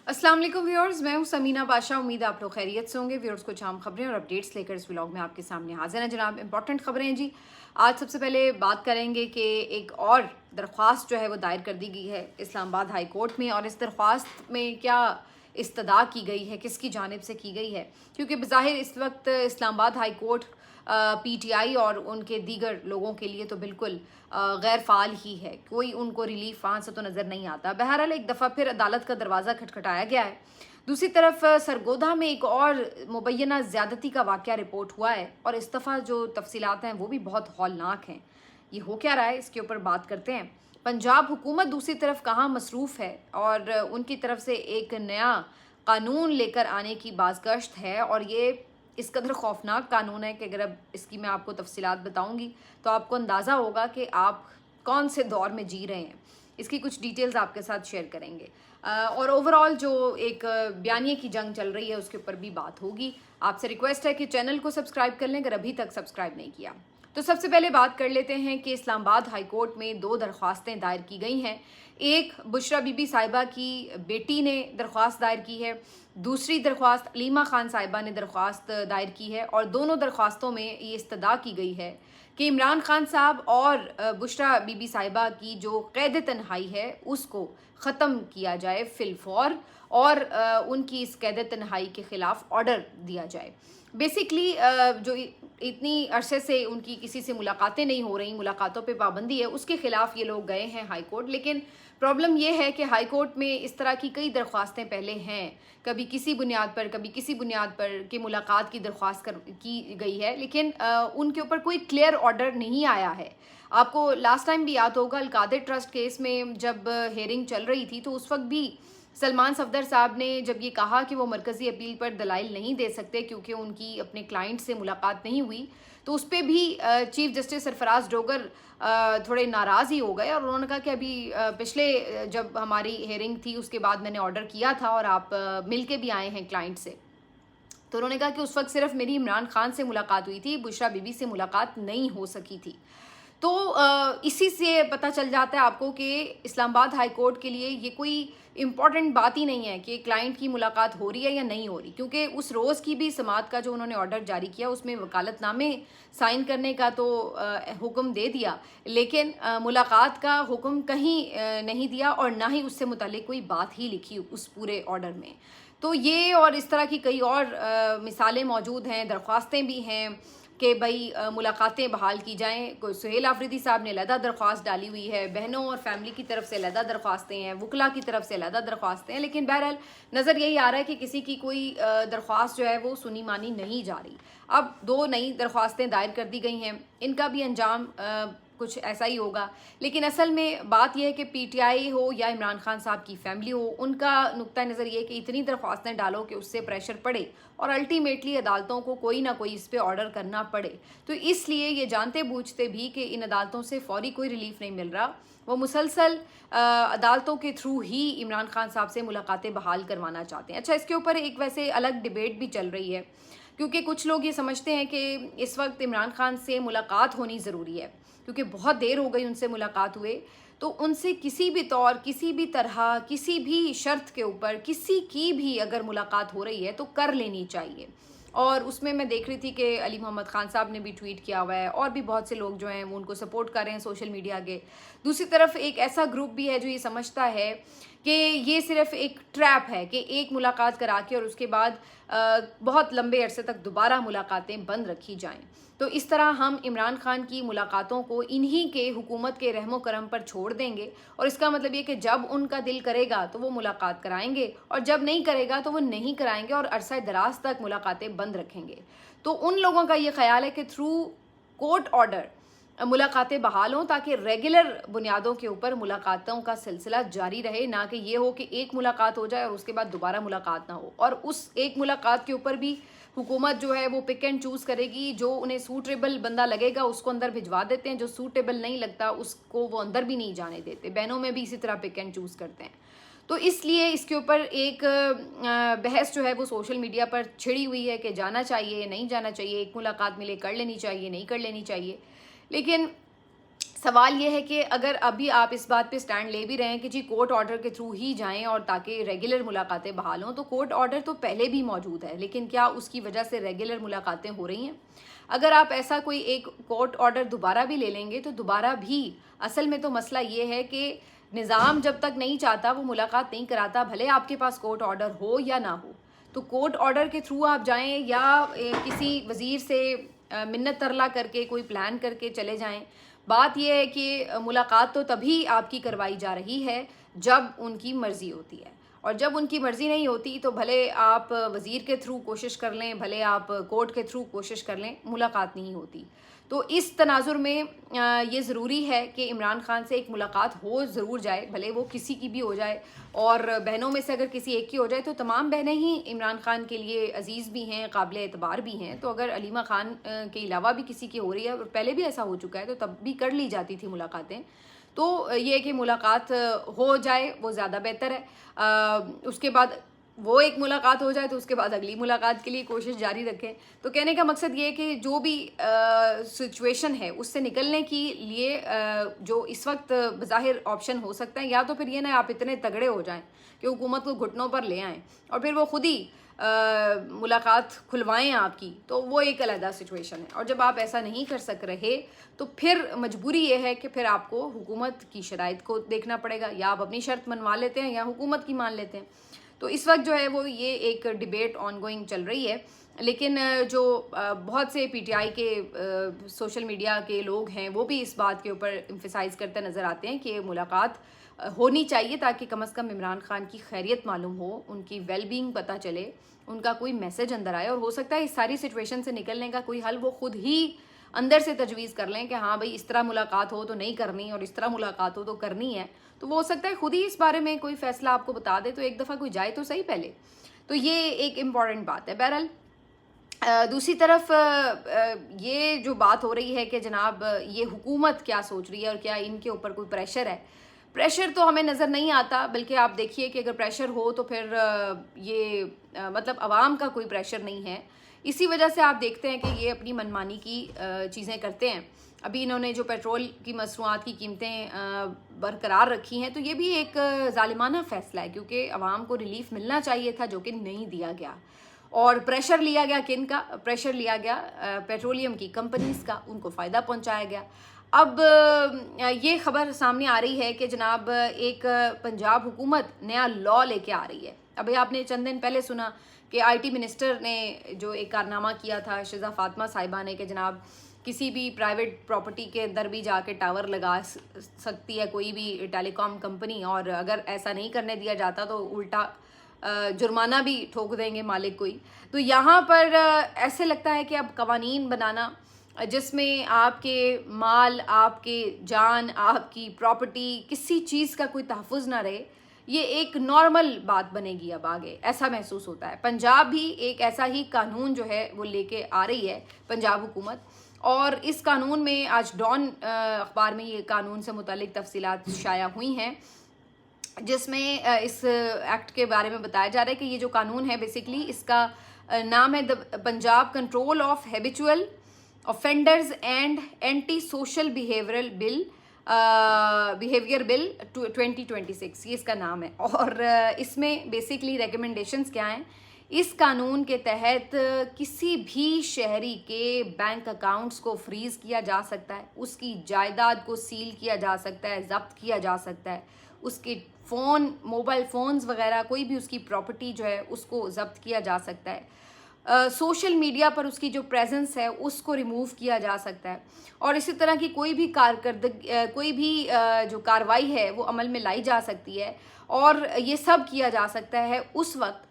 अस्सलाम वालेकुम व्यूअर्स, मैं हूं समीना बादशाह। उम्मीद है आप लोग खैरियत से होंगे। व्यूअर्स, कुछ आम खबरें और अपडेट्स लेकर इस व्लॉग में आपके सामने हाजिर हैं जनाब। इंपॉर्टेंट खबरें हैं जी। आज सबसे पहले बात करेंगे कि एक और दरख्वास्त जो है वो दायर कर दी गई है इस्लामाबाद हाई कोर्ट में, और इस दरख्वास्त में क्या इस्तदा की गई है, किसकी जानिब से की गई है। क्योंकि बज़ाहिर इस वक्त इस्लामाबाद हाई कोर्ट पीटीआई और उनके दीगर लोगों के लिए तो बिल्कुल गैर फ़ाल ही है, कोई उनको रिलीफ वहाँ से तो नज़र नहीं आता। बहरहाल एक दफ़ा फिर अदालत का दरवाज़ा खटखटाया गया है। दूसरी तरफ सरगोधा में एक और मुबैना ज़्यादती का वाक़या रिपोर्ट हुआ है, और इस दफ़ा जो तफसीलात हैं वो भी बहुत हौलनाक हैं। ये हो क्या रहा है, इसके ऊपर बात करते हैं। पंजाब हुकूमत दूसरी तरफ कहाँ मसरूफ़ है, और उनकी तरफ से एक नया कानून लेकर आने की बाज़गश्त है, और ये इस कदर खौफनाक कानून है कि अगर अब इसकी मैं आपको तफसीलात बताऊंगी तो आपको अंदाज़ा होगा कि आप कौन से दौर में जी रहे हैं। इसकी कुछ डिटेल्स आपके साथ शेयर करेंगे, और ओवरऑल जो एक बयानिए की जंग चल रही है उसके ऊपर भी बात होगी। आपसे रिक्वेस्ट है कि चैनल को सब्सक्राइब कर लें अगर अभी तक सब्सक्राइब नहीं किया। तो सबसे पहले बात कर लेते हैं कि इस्लामाबाद हाई कोर्ट में दो दरख्वास्तें दायर की गई हैं। एक बुशरा बीबी साहिबा की बेटी ने दरख्वास्त दायर की है, दूसरी दरख्वास्त अलीमा खान साहिबा ने दरख्वास्त दायर की है, और दोनों दरख्वास्तों में ये इस्तदा की गई है कि इमरान खान साहब और बुशरा बीबी साहिबा की जो कैद तन्हाई है उसको ख़त्म किया जाए फिलफौर, और उनकी इस कैद तन्हाई के ख़िलाफ़ ऑर्डर दिया जाए। बेसिकली जो इतनी अरसे से उनकी किसी से मुलाकातें नहीं हो रही, मुलाकातों पे पाबंदी है, उसके ख़िलाफ़ ये लोग गए हैं हाई कोर्ट। लेकिन प्रॉब्लम ये है कि हाई कोर्ट में इस तरह की कई दरख्वास्तें पहले हैं, कभी किसी बुनियाद पर कभी किसी बुनियाद पर कि मुलाकात की दरख्वास्त की गई है, लेकिन उनके ऊपर कोई क्लियर ऑर्डर नहीं आया है। आपको लास्ट टाइम भी याद होगा, अलकादर ट्रस्ट केस में जब हेयरिंग चल रही थी तो उस वक्त भी सलमान सफदर साहब ने जब ये कहा कि वो मरकज़ी अपील पर दलाइल नहीं दे सकते क्योंकि उनकी अपने क्लाइंट से मुलाकात नहीं हुई, तो उस पर भी चीफ जस्टिस सरफराज डोगर थोड़े नाराज़ ही हो गए, और उन्होंने कहा कि अभी पिछले जब हमारी हेयरिंग थी उसके बाद मैंने ऑर्डर किया था और आप मिल के भी आए हैं क्लाइंट से। तो उन्होंने कहा कि उस वक्त सिर्फ मेरी इमरान खान से मुलाकात हुई थी, बुशरा बीबी से मुलाकात नहीं हो सकी थी। तो इसी से पता चल जाता है आपको कि इस्लामाबाद हाई कोर्ट के लिए ये कोई इम्पॉर्टेंट बात ही नहीं है कि क्लाइंट की मुलाकात हो रही है या नहीं हो रही, क्योंकि उस रोज़ की भी समात का जो उन्होंने ऑर्डर जारी किया उसमें वकालतनामे साइन करने का तो हुक्म दे दिया, लेकिन मुलाकात का हुक्म कहीं नहीं दिया, और ना ही उससे मुतालिक कोई बात ही लिखी उस पूरे ऑर्डर में। तो ये और इस तरह की कई और मिसालें मौजूद हैं, दरख्वास्तें भी हैं कि भाई मुलाकातें बहाल की जाएं। कोई सुहेल आफरीदी साहब ने अलहदा दरख्वास्त डाली हुई है, बहनों और फैमिली की तरफ से अलहदा दरख्वास्तें हैं, वकला की तरफ से अलहदा दरख्वास्तें हैं, लेकिन बहरहाल नज़र यही आ रहा है कि किसी की कोई दरख्वास्त जो है वो सुनी मानी नहीं जा रही। अब दो नई दरख्वास्तें दायर कर दी गई हैं, इनका भी अंजाम कुछ ऐसा ही होगा। लेकिन असल में बात यह है कि पीटीआई हो या इमरान खान साहब की फैमिली हो, उनका नुक्ता नज़र ये है कि इतनी दरख्वास्तें डालो कि उससे प्रेशर पड़े और अल्टीमेटली अदालतों को कोई ना कोई इस पर ऑर्डर करना पड़े। तो इसलिए ये जानते बूझते भी कि इन अदालतों से फौरी कोई रिलीफ नहीं मिल रहा, वो मुसलसल अदालतों के थ्रू ही इमरान खान साहब से मुलाकातें बहाल करवाना चाहते हैं। अच्छा, इसके ऊपर एक वैसे अलग डिबेट भी चल रही है, क्योंकि कुछ लोग ये समझते हैं कि इस वक्त इमरान खान से मुलाकात होनी ज़रूरी है, क्योंकि बहुत देर हो गई उनसे मुलाकात हुए, तो उनसे किसी भी तौर, किसी भी तरह, किसी भी शर्त के ऊपर किसी की भी अगर मुलाकात हो रही है तो कर लेनी चाहिए। और उसमें मैं देख रही थी कि अली मोहम्मद खान साहब ने भी ट्वीट किया हुआ है, और भी बहुत से लोग जो हैं वो उनको सपोर्ट कर रहे हैं सोशल मीडिया के। दूसरी तरफ एक ऐसा ग्रुप भी है जो ये समझता है कि ये सिर्फ एक ट्रैप है कि एक मुलाकात करा के और उसके बाद बहुत लंबे अरसे तक दोबारा मुलाकातें बंद रखी जाएं। तो इस तरह हम इमरान खान की मुलाकातों को इन्हीं के हुकूमत के रहमो करम पर छोड़ देंगे, और इसका मतलब ये कि जब उनका दिल करेगा तो वो मुलाकात कराएंगे, और जब नहीं करेगा तो वो नहीं कराएंगे, और अरसा दराज तक मुलाकातें बंद रखेंगे। तो उन लोगों का ये ख्याल है कि थ्रू कोर्ट ऑर्डर मुलाकातें बहाल हों, ताकि रेगुलर बुनियादों के ऊपर मुलाकातों का सिलसिला जारी रहे, ना कि ये हो कि एक मुलाकात हो जाए और उसके बाद दोबारा मुलाकात ना हो, और उस एक मुलाकात के ऊपर भी हुकूमत जो है वो पिक एंड चूज़ करेगी। जो उन्हें सूटेबल बंदा लगेगा उसको अंदर भिजवा देते हैं, जो सूटेबल नहीं लगता उसको वो अंदर भी नहीं जाने देते। बहनों में भी इसी तरह पिक एंड चूज़ करते हैं। तो इसलिए इसके ऊपर एक बहस जो है वो सोशल मीडिया पर छिड़ी हुई है कि जाना चाहिए नहीं जाना चाहिए, एक मुलाकात मिले कर लेनी चाहिए नहीं कर लेनी चाहिए। लेकिन سوال یہ ہے کہ اگر ابھی آپ اس بات پہ سٹینڈ لے بھی رہے ہیں کہ جی کورٹ آرڈر کے تھرو ہی جائیں اور تاکہ ریگولر ملاقاتیں بحال ہوں، تو کورٹ آرڈر تو پہلے بھی موجود ہے، لیکن کیا اس کی وجہ سے ریگولر ملاقاتیں ہو رہی ہیں؟ اگر آپ ایسا کوئی ایک کورٹ آرڈر دوبارہ بھی لے لیں گے تو دوبارہ بھی اصل میں تو مسئلہ یہ ہے کہ نظام جب تک نہیں چاہتا وہ ملاقات نہیں کراتا، بھلے آپ کے پاس کورٹ آرڈر ہو یا نہ ہو۔ تو کورٹ آرڈر کے تھرو آپ جائیں یا کسی وزیر سے منت ترلا کر کے کوئی پلان کر کے چلے جائیں، بات یہ ہے کہ ملاقات تو تبھی آپ کی کروائی جا رہی ہے جب ان کی مرضی ہوتی ہے، اور جب ان کی مرضی نہیں ہوتی تو بھلے آپ وزیر کے تھرو کوشش کر لیں، بھلے آپ کورٹ کے تھرو کوشش کر لیں، ملاقات نہیں ہوتی۔ تو اس تناظر میں یہ ضروری ہے کہ عمران خان سے ایک ملاقات ہو ضرور جائے، بھلے وہ کسی کی بھی ہو جائے، اور بہنوں میں سے اگر کسی ایک کی ہو جائے تو تمام بہنیں ہی عمران خان کے لیے عزیز بھی ہیں، قابل اعتبار بھی ہیں۔ تو اگر علیمہ خان کے علاوہ بھی کسی کی ہو رہی ہے، اور پہلے بھی ایسا ہو چکا ہے، تو تب بھی کر لی جاتی تھی ملاقاتیں۔ تو یہ کہ ملاقات ہو جائے وہ زیادہ بہتر ہے۔ اس کے بعد وہ ایک ملاقات ہو جائے تو اس کے بعد اگلی ملاقات کے لیے کوشش جاری رکھیں۔ تو کہنے کا مقصد یہ ہے کہ جو بھی سچویشن ہے اس سے نکلنے کے لیے جو اس وقت بظاہر آپشن ہو سکتا ہے، یا تو پھر یہ نہ آپ اتنے تگڑے ہو جائیں کہ حکومت کو گھٹنوں پر لے آئیں اور پھر وہ خود ہی ملاقات کھلوائیں آپ کی، تو وہ ایک علیحدہ سچویشن ہے۔ اور جب آپ ایسا نہیں کر سک رہے تو پھر مجبوری یہ ہے کہ پھر آپ کو حکومت کی شرائط کو دیکھنا پڑے گا، یا آپ اپنی شرط منوا لیتے ہیں یا حکومت کی مان لیتے ہیں۔ تو اس وقت جو ہے وہ یہ ایک ڈیبیٹ آن گوئنگ چل رہی ہے، لیکن جو بہت سے پی ٹی آئی کے سوشل میڈیا کے لوگ ہیں وہ بھی اس بات کے اوپر ایمفیسائز کرتے نظر آتے ہیں کہ ملاقات ہونی چاہیے تاکہ کم از کم عمران خان کی خیریت معلوم ہو، ان کی ویل بینگ پتہ چلے، ان کا کوئی میسج اندر آئے، اور ہو سکتا ہے اس ساری سچویشن سے نکلنے کا کوئی حل وہ خود ہی اندر سے تجویز کر لیں کہ ہاں بھائی اس طرح ملاقات ہو تو نہیں کرنی اور اس طرح ملاقات ہو تو کرنی ہے۔ تو وہ ہو سکتا ہے خود ہی اس بارے میں کوئی فیصلہ آپ کو بتا دے، تو ایک دفعہ کوئی جائے تو صحیح پہلے۔ تو یہ ایک امپورٹنٹ بات ہے۔ بہرحال دوسری طرف یہ جو بات ہو رہی ہے کہ جناب یہ حکومت کیا سوچ رہی ہے اور کیا ان کے اوپر کوئی پریشر ہے، پریشر تو ہمیں نظر نہیں آتا، بلکہ آپ دیکھیے کہ اگر پریشر ہو تو پھر یہ مطلب عوام کا کوئی پریشر نہیں ہے۔ اسی وجہ سے آپ دیکھتے ہیں کہ یہ اپنی منمانی کی چیزیں کرتے ہیں۔ ابھی انہوں نے جو پیٹرول کی مصنوعات کی قیمتیں برقرار رکھی ہیں، تو یہ بھی ایک ظالمانہ فیصلہ ہے، کیونکہ عوام کو ریلیف ملنا چاہیے تھا جو کہ نہیں دیا گیا، اور پریشر لیا گیا کن کا؟ پریشر لیا گیا پیٹرولیم کی کمپنیز کا، ان کو فائدہ پہنچایا گیا۔ اب یہ خبر سامنے آ رہی ہے کہ جناب ایک پنجاب حکومت نیا لاء لے کے آ رہی ہے۔ ابھی آپ نے چند دن پہلے سنا کہ آئی ٹی منسٹر نے جو ایک کارنامہ کیا تھا شہزہ فاطمہ صاحبہ نے کہ جناب کسی بھی پرائیویٹ پراپرٹی کے اندر بھی جا کے ٹاور لگا سکتی ہے کوئی بھی ٹیلی کام کمپنی، اور اگر ایسا نہیں کرنے دیا جاتا تو الٹا جرمانہ بھی ٹھوک دیں گے مالک کوئی۔ تو یہاں پر ایسے لگتا ہے کہ اب قوانین بنانا جس میں آپ کے مال، آپ کے جان، آپ کی پراپرٹی، کسی چیز کا کوئی تحفظ نہ رہے، یہ ایک نارمل بات بنے گی اب آگے، ایسا محسوس ہوتا ہے۔ پنجاب بھی ایک ایسا ہی قانون جو ہے وہ لے کے آ رہی ہے پنجاب حکومت، اور اس قانون میں آج ڈان اخبار میں یہ قانون سے متعلق تفصیلات شائع ہوئی ہیں، جس میں اس ایکٹ کے بارے میں بتایا جا رہا ہے کہ یہ جو قانون ہے بیسیکلی اس کا نام ہے Punjab control of habitual offenders and anti social behaviour bill 2026، یہ اس کا نام ہے۔ اور اس میں بیسیکلی ریکمنڈیشنز کیا ہیں؟ اس قانون کے تحت کسی بھی شہری کے بینک اکاؤنٹس کو فریز کیا جا سکتا ہے، اس کی جائیداد کو سیل کیا جا سکتا ہے، ضبط کیا جا سکتا ہے، اس کے فون، موبائل فونز وغیرہ، کوئی بھی اس کی پراپرٹی جو ہے اس کو ضبط کیا جا سکتا ہے، سوشل میڈیا پر اس کی جو پریزنس ہے اس کو ریموو کیا جا سکتا ہے، اور اسی طرح کی کوئی بھی کوئی بھی جو کارروائی ہے وہ عمل میں لائی جا سکتی ہے، اور یہ سب کیا جا سکتا ہے اس وقت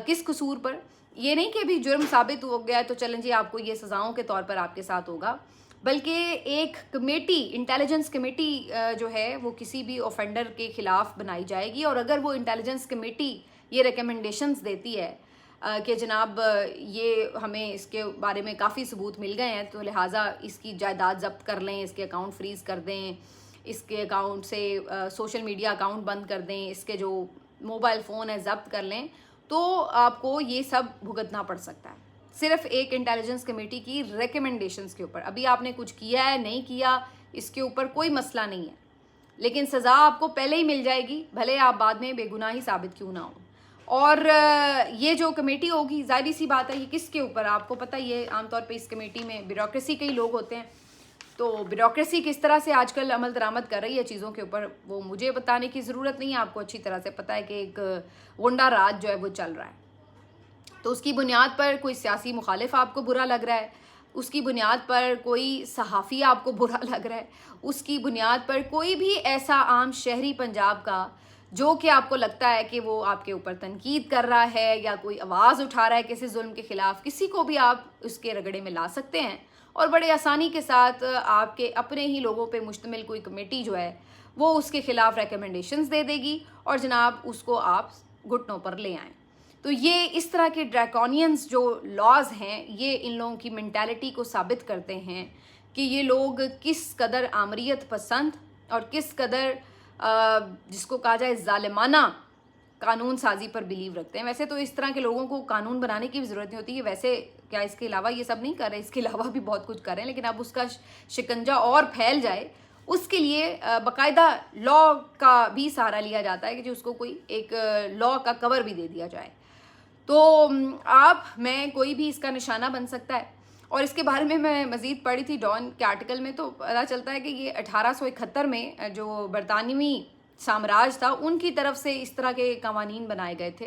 کس قصور پر؟ یہ نہیں کہ ابھی جرم ثابت ہو گیا ہے تو چلیں جی آپ کو یہ سزاؤں کے طور پر آپ کے ساتھ ہوگا، بلکہ ایک کمیٹی، انٹیلیجنس کمیٹی جو ہے وہ کسی بھی اوفینڈر کے خلاف بنائی جائے گی، اور اگر وہ انٹیلیجنس کمیٹی یہ ریکمنڈیشنز دیتی ہے کہ جناب یہ ہمیں اس کے بارے میں کافی ثبوت مل گئے ہیں تو لہٰذا اس کی جائیداد ضبط کر لیں، اس کے اکاؤنٹ فریز کر دیں، اس کے اکاؤنٹ سے سوشل میڈیا اکاؤنٹ بند کر دیں، اس کے جو موبائل فون ہے ضبط کر لیں، تو آپ کو یہ سب بھگتنا پڑ سکتا ہے صرف ایک انٹیلیجنس کمیٹی کی ریکمنڈیشنز کے اوپر۔ ابھی آپ نے کچھ کیا ہے نہیں کیا इसके ऊपर कोई मसला नहीं है, लेकिन सज़ा आपको पहले ही मिल जाएगी, भले आप बाद में बेगुनाह ही साबित क्यों ना हो। और ये जो कमेटी होगी, ज़ाहिर सी बात है ये किसके ऊपर, आपको पता ही है आमतौर पे इस कमेटी में ब्यूरोक्रेसी के ही लोग होते हैं, तो ब्यूरोक्रेसी किस तरह से आजकल अमल दरामद कर रही है चीज़ों के ऊपर वो मुझे बताने की ज़रूरत नहीं है, आपको अच्छी तरह से पता है कि एक गुंडा राज जो है वो चल रहा है। तो उसकी बुनियाद पर कोई सियासी मुखालिफ आपको बुरा लग रहा है, उसकी बुनियाद पर कोई सहाफ़ी आपको बुरा लग रहा है, उसकी बुनियाद पर कोई भी ऐसा आम शहरी पंजाब का जो कि आपको लगता है कि वो आपके ऊपर तनकीद कर रहा है या कोई आवाज़ उठा रहा है किसी जुल्म के ख़िलाफ़, किसी को भी आप उसके रगड़े में ला सकते हैं और बड़े आसानी के साथ आपके अपने ही लोगों पे मुश्तमिल कोई कमेटी जो है वो उसके ख़िलाफ़ रिकमेंडेशंस दे देगी और जनाब उसको आप घुटनों पर ले आएँ। तो ये इस तरह के ड्रैकोनियंस जो लॉज हैं ये इन लोगों की मेंटालिटी को साबित करते हैं कि ये लोग किस कदर आमरीत पसंद और किस कदर जिसको कहा जाए जालिमाना कानून साजी पर बिलीव रखते हैं। वैसे तो इस तरह के लोगों को कानून बनाने की भी ज़रूरत नहीं होती है, वैसे क्या इसके अलावा ये सब नहीं कर रहे, इसके अलावा भी बहुत कुछ कर रहे हैं, लेकिन अब उसका शिकंजा और फैल जाए उसके लिए बाकायदा लॉ का भी सहारा लिया जाता है कि जो उसको कोई एक लॉ का कवर भी दे दिया जाए। तो आप मैं कोई भी इसका निशाना बन सकता है। और इसके बारे में मैं मज़ीद पढ़ी थी डॉन के आर्टिकल में, तो पता चलता है कि ये 1871 में जो बरतानवी साम्राज्य था उनकी तरफ से इस तरह के कवानीन बनाए गए थे।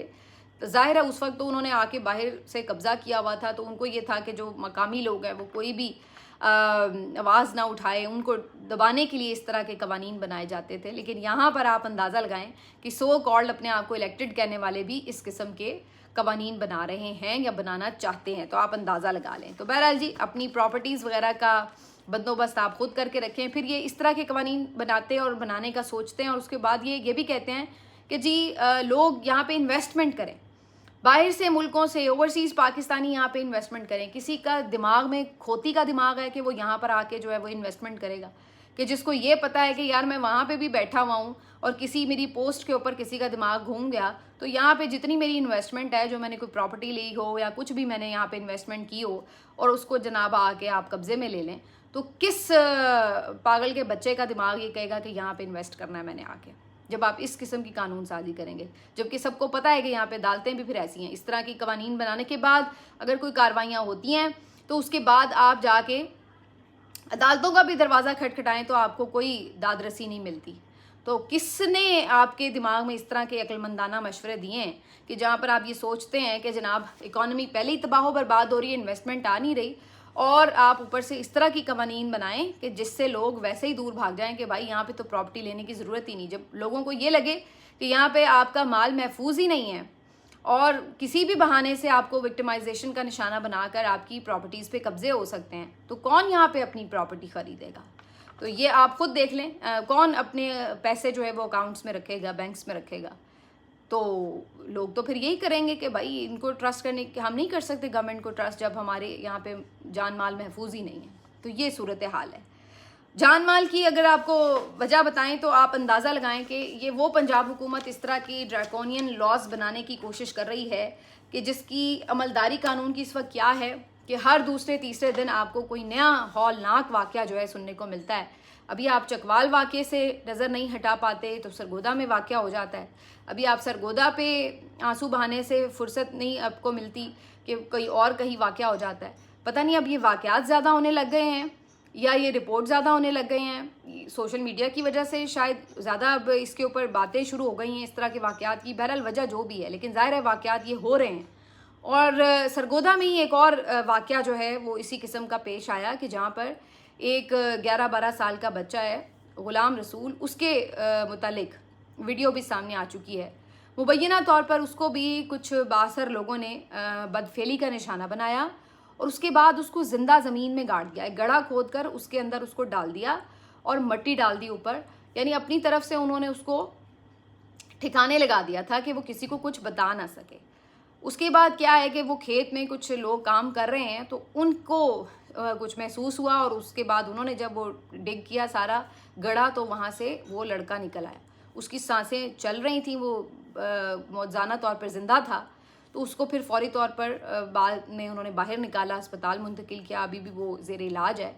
तो ज़ाहिर है उस वक्त तो उन्होंने आके बाहर से कब्ज़ा किया हुआ था, तो उनको ये था कि जो मकामी लोग हैं वो कोई भी आवाज़ ना उठाए, उनको दबाने के लिए इस तरह के कवानीन बनाए जाते थे। लेकिन यहाँ पर आप अंदाज़ा लगाएं कि सो कॉल्ड अपने आप को इलेक्टेड कहने वाले भी इस किस्म के कवानीन बना रहे हैं या बनाना चाहते हैं, तो आप अंदाज़ा लगा लें। तो बहरहाल जी अपनी प्रॉपर्टीज़ वगैरह का बंदोबस्त आप खुद करके रखें। फिर ये इस तरह के कवानीन बनाते और बनाने का सोचते हैं और उसके बाद ये भी कहते हैं कि जी लोग यहाँ पे इन्वेस्टमेंट करें, बाहर से मुल्कों से ओवरसीज़ पाकिस्तानी यहाँ पे इन्वेस्टमेंट करें। किसी का दिमाग में खोती का दिमाग है कि वो यहाँ पर आके जो है वो इन्वेस्टमेंट करेगा, कि जिसको ये पता है कि यार मैं वहाँ पे भी बैठा हुआ हूँ और किसी मेरी पोस्ट के ऊपर किसी का दिमाग घूम गया तो यहाँ पे जितनी मेरी इन्वेस्टमेंट है, जो मैंने कोई प्रॉपर्टी ली हो या कुछ भी मैंने यहाँ पे इन्वेस्टमेंट की हो और उसको जनाब आके आप कब्ज़े में ले लें, तो किस पागल के बच्चे का दिमाग ये कहेगा कि यहाँ पे इन्वेस्ट करना है मैंने आके, जब आप इस किस्म की कानून साजी करेंगे। जबकि सबको पता है कि यहाँ पे अदालतें भी फिर ऐसी हैं, इस तरह की कवानीन बनाने के बाद अगर कोई कार्रवाइयाँ होती हैं तो उसके बाद आप जाके अदालतों का भी दरवाज़ा खटखटाएं तो आपको कोई दादरसी नहीं मिलती। तो किसने आपके दिमाग में इस तरह के अक्लमंदाना मशवरे दिए हैं कि जहाँ पर आप ये सोचते हैं कि जनाब इकॉनमी पहले ही तबाह बर्बाद हो रही है, इन्वेस्टमेंट आ नहीं रही, और आप ऊपर से इस तरह की कवानीन बनाएं कि जिससे लोग वैसे ही दूर भाग जाएं कि भाई यहाँ पे तो प्रॉपर्टी लेने की ज़रूरत ही नहीं। जब लोगों को ये लगे कि यहाँ पे आपका माल महफूज ही नहीं है और किसी भी बहाने से आपको विक्टिमाइजेशन का निशाना बनाकर आपकी प्रॉपर्टीज़ पे कब्जे हो सकते हैं, तो कौन यहाँ पे अपनी प्रॉपर्टी ख़रीदेगा? तो ये आप खुद देख लें, कौन अपने पैसे जो है वो अकाउंट्स में रखेगा, बैंक्स में रखेगा? तो लोग तो फिर यही करेंगे कि भाई इनको ट्रस्ट करने के, हम नहीं कर सकते गवर्नमेंट को ट्रस्ट जब हमारे यहाँ पे जान माल महफूज ही नहीं है। तो ये सूरत हाल है। जान माल की अगर आपको वजह बताएं तो आप अंदाज़ा लगाएं कि ये वो पंजाब हुकूमत इस तरह की ड्रैकोनियन लॉज बनाने की कोशिश कर रही है कि जिसकी अमलदारी कानून की इस वक्त क्या है कि हर दूसरे तीसरे दिन आपको कोई नया हौलनाक वाक़या जो है सुनने को मिलता है। अभी आप चकवाल वाक़े से नज़र नहीं हटा पाते तो सरगोदा में वाक़या हो जाता है। अभी आप सरगोदा पे आंसू बहाने से फुर्सत नहीं आपको मिलती कि कोई और कहीं वाक़या हो जाता है। पता नहीं अब ये वाक़यात ज़्यादा होने लग गए हैं या ये रिपोर्ट ज़्यादा होने लग गए हैं, सोशल मीडिया की वजह से शायद ज़्यादा अब इसके ऊपर बातें शुरू हो गई हैं इस तरह के वाक़यात की। बहरहाल वजह जो भी है, लेकिन ज़ाहिर है वाक़यात ये हो रहे हैं। और सरगोदा में ही एक और वाक़या जो है वो इसी किस्म का पेश आया कि जहाँ पर एक 11-12 साल का बच्चा है ग़ुलाम रसूल, उसके मुतालिक वीडियो भी सामने आ चुकी है। मुबैना तौर पर उसको भी कुछ बासर लोगों ने बदफेली का निशाना बनाया और उसके बाद उसको ज़िंदा ज़मीन में गाड़ दिया, एक गड्ढा खोद कर उसके अंदर उसको डाल दिया और मिट्टी डाल दी ऊपर, यानी अपनी तरफ से उन्होंने उसको ठिकाने लगा दिया था कि वो किसी को कुछ बता ना सके। उसके बाद क्या है कि वो खेत में कुछ लोग काम कर रहे हैं तो उनको कुछ महसूस हुआ और उसके बाद उन्होंने जब वो डिग किया सारा गड्ढा तो वहाँ से वो लड़का निकल आया। उसकी सांसें चल रही थी, वो मौज़ाना तौर पर ज़िंदा था, तो उसको फिर फौरी तौर पर बाद में उन्होंने बाहर निकाला, अस्पताल मुंतकिल किया, अभी भी वो ज़ेर इलाज है।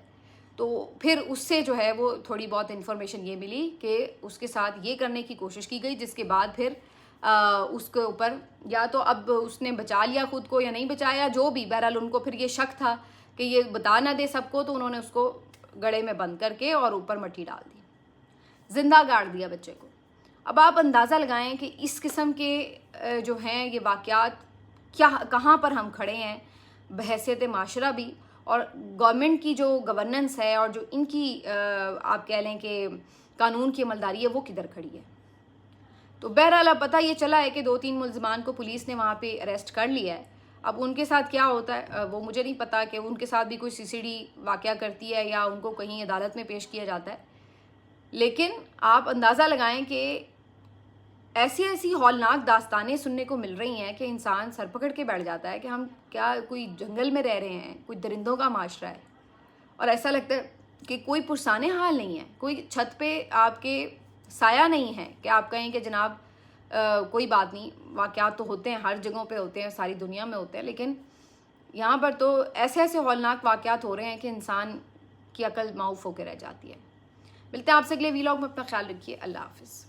تو پھر اس سے جو ہے وہ تھوڑی بہت انفارمیشن یہ ملی کہ اس کے ساتھ یہ کرنے کی کوشش کی گئی، جس کے بعد پھر اس کے اوپر یا تو اب اس نے بچا لیا خود کو یا نہیں بچایا، جو بھی، بہرحال ان کو پھر یہ شک تھا کہ یہ بتا نہ دے سب کو، تو انہوں نے اس کو گڑے میں بند کر کے اور اوپر مٹی ڈال دی، زندہ گاڑ دیا بچے کو۔ اب آپ اندازہ لگائیں کہ اس قسم کے جو ہیں یہ واقعات کہاں پر ہم کھڑے ہیں بحیثیت معاشرہ بھی، اور گورنمنٹ کی جو گورننس ہے اور جو ان کی آپ کہہ لیں کہ قانون کی عملداری ہے وہ کدھر کھڑی ہے۔ تو بہرحال اب پتہ یہ چلا ہے کہ 2-3 ملزمان کو پولیس نے وہاں پہ اریسٹ کر لیا ہے۔ اب ان کے ساتھ کیا ہوتا ہے وہ مجھے نہیں پتا کہ ان کے ساتھ بھی کوئی CCD واقعہ کرتی ہے یا ان کو کہیں عدالت میں پیش کیا جاتا ہے، لیکن آپ اندازہ لگائیں کہ ایسی ہولناک داستانیں سننے کو مل رہی ہیں کہ انسان سر پکڑ کے بیٹھ جاتا ہے کہ ہم کیا کوئی جنگل میں رہ رہے ہیں، کوئی درندوں کا معاشرہ ہے، اور ایسا لگتا ہے کہ کوئی پرسانے حال نہیں ہے، کوئی چھت پہ آپ کے سایہ نہیں ہے کہ آپ کہیں کہ جناب کوئی بات نہیں، واقعات تو ہوتے ہیں، ہر جگہوں پہ ہوتے ہیں، ساری دنیا میں ہوتے ہیں، لیکن یہاں پر تو ایسے ہولناک واقعات ہو رہے ہیں کہ انسان کی عقل معاف ہو کے رہ جاتی ہے۔ ملتے ہیں آپ سے اگلے ویلاگ میں، اپنا خیال رکھیے، اللہ حافظ۔